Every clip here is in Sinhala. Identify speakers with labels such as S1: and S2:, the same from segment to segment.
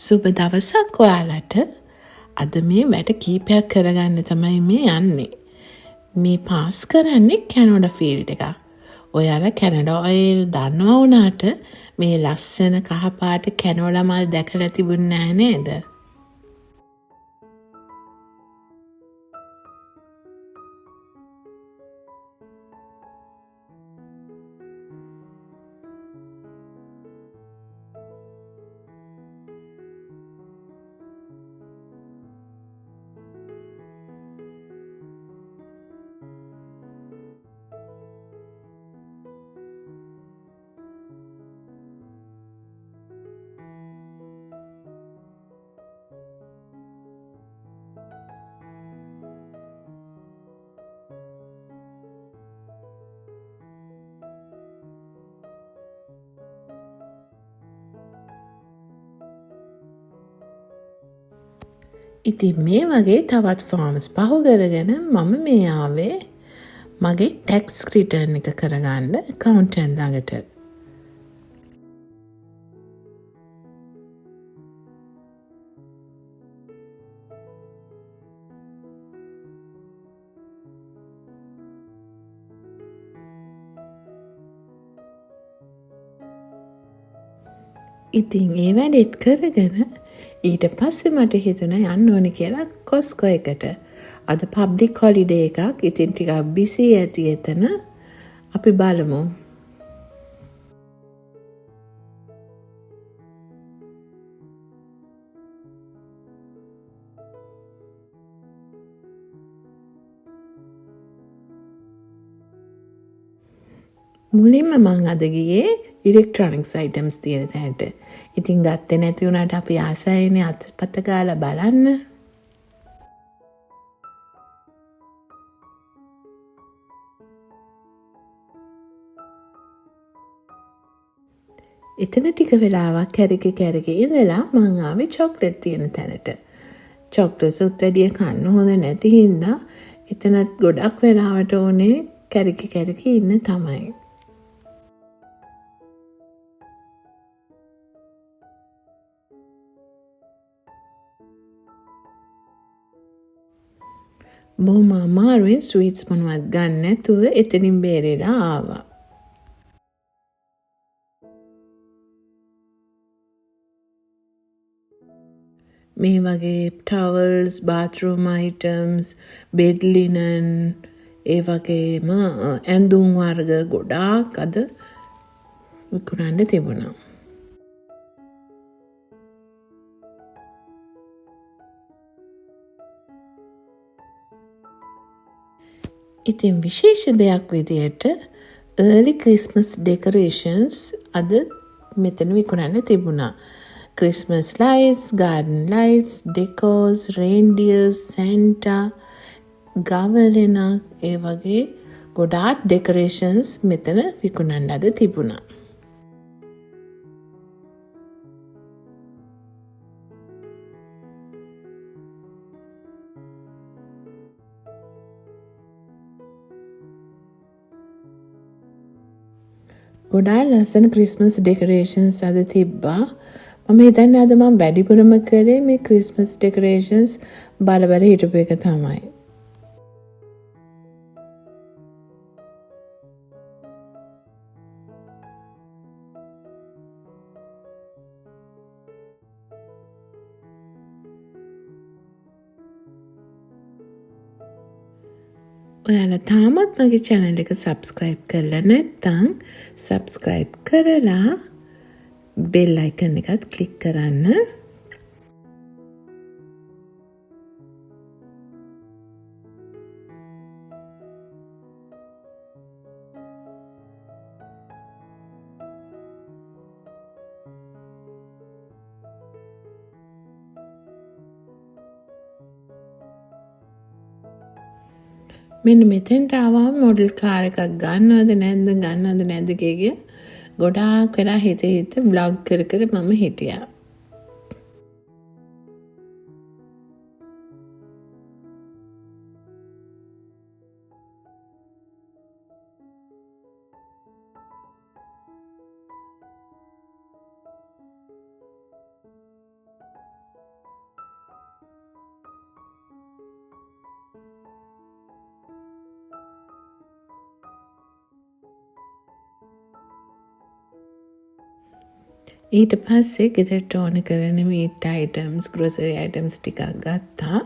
S1: සුබ දවසක් ඔයාලට. අද මේ වැඩ කීපයක් කරගන්න තමයි මේ යන්නේ. මේ පාස් කරන්නේ කැනඩා ෆීල්ඩ් එක. ඔයාලා කැනඩා ඔයිල් දන්නවා වුණාට මේ ලස්සන කහපාට කැනෝලා මල් දැකලා තිබුණේ නැහැ නේද? ඉතින් මේ වගේ තවත් ෆෝම්ස් පහු කරගෙන මම මේ ආවේ මගේ ටැක්ස් රිටර්න් එක කරගන්න account ළඟට. ඉතින් ඒ වැඩෙත් කරගෙන ඊට පස්සේ මට හිතුණා යන්න ඕනේ කියලා කොස්කෝ එකට. අද පබ්ලික් හොලිඩේ එකක්. ඉතින් ටිකක් බිසි ඇති එතන. අපි බලමු. මුලින්ම මං අද ගියේ ඉලෙක්ට්‍රොනික්ස් අයිටම්ස් තියෙන තැනට. ඉතින් ගත්තේ නැති වුණාට අපි ආසයිනේ අත්පත ගාලා බලන්න. එතන ටික වෙලාවක් කැරකි ඉඳලා මං ආවේ චොක්ලට් තියෙන තැනට. චොක්ලට්ස් උත් වැඩිය කන්න හොඳ නැති හින්දා එතනත් ගොඩක් වෙලාවට ඕනේ කැරකි ඉන්න තමයි. බොහොම අමාරුවෙන් ස්වීට්ස් මොනවත් ගන්න නැතුව එතනින් බේරෙලා ආවා. මේ වගේ towels, bathroom items, bed linen, ඒ වගේම ඇඳුම් වර්ග ගොඩාක් අද විකුණන්න තිබුණා. ඉතින් විශේෂ දෙයක් විදියට early Christmas decorations අද මෙතන විකුණන්න තිබුණා. Christmas lights, garden lights, decors, reindeers, Santa, ගවලෙනා ඒ වගේ ගොඩාක් decorations මෙතන විකුණන්න අද තිබුණා. ගොඩාක් ලස්සන ක්‍රිස්මස් ඩෙකොරේෂන්ස් අද තිබ්බා. මම හිතන්නේ අද මම වැඩිපුරම කරේ මේ ක්‍රිස්මස් ඩෙකොරේෂන්ස් බල හිටපු එක තමයි. ඔයාලා තාමත් මගේ channel එක subscribe කරලා නැත්නම් subscribe කරලා bell icon එකත් click කරන්න. මෙන්න මෙතෙන්ට ආවම මොඩල් කාර් එකක් ගන්නවද නැද්ද කිය ගොඩාක් වෙලා හිත බ්ලොග් කර මම හිටියා. ඊට පස්සේ ගෙදරට ඕන කරන මීට් අයිටම්ස් ග්‍රොසරි අයිටම්ස් ටිකක් ගත්තා.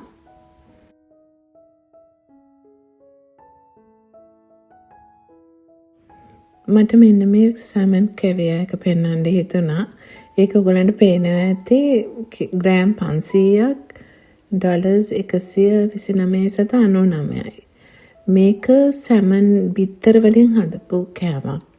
S1: මට මෙන්න මේ සැමන් කැවියර් එක පෙන්වන්න හිතුණා. ඒක ඔයගලන්ට පේනවා ඇති ග්‍රෑම් 500ක් ඩොලර්ස් 129.99යි. මේක සැමන් බිත්තර වලින් හදපු කෑමක්.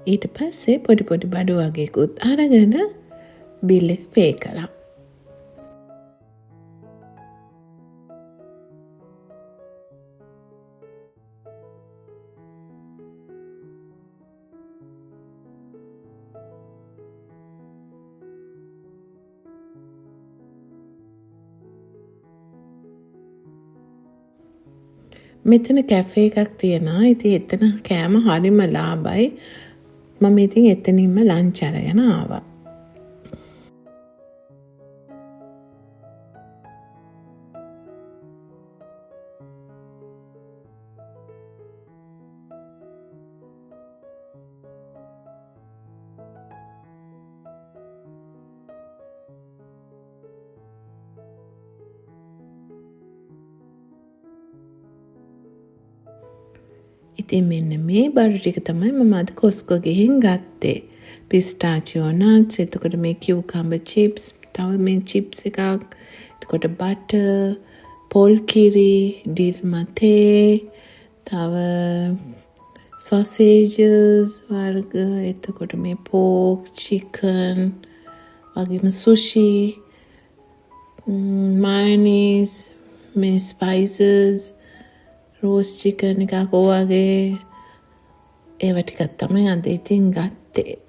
S1: ඊට පස්සේ පොඩි පොඩි බඩු වගේකුත් අරගෙන බිල් එක පේ කළා. මෙතන කැෆේ එකක් තියෙනවා. ඉතින් එතන කෑම හරිම ලාභයි. මම ඉතින් එතනින්ම ලන්ච් අරගෙන ආවා. ඉතින් මෙන්න මේ බඩු ටික තමයි මම අද කොස්කෝ ගිහින් ගත්තේ. පිස්ටාචියෝ නට්ස්, එතකොට මේ කියුකම්බර් චිප්ස්, තව මේ චිප්ස් එකක්, එතකොට බටර්, පොල් කිරි, ඩිල් මතේ, තව සොසේජස් වර්ග, එතකොට මේ පෝක්, චිකන්, වගේම සුෂි, මයනීස්, මේ ස්පයිසස්, රෝස් චිකන් එකක් වගේ ඒව ටිකක් තමයි අද ඉතින් ගත්තේ.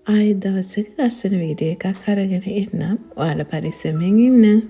S1: ආයෙ දවසක ලස්සන වීඩියෝ එකක් අරගෙන එන්නම්. ඔයාලා පරිස්සමෙන් ඉන්න.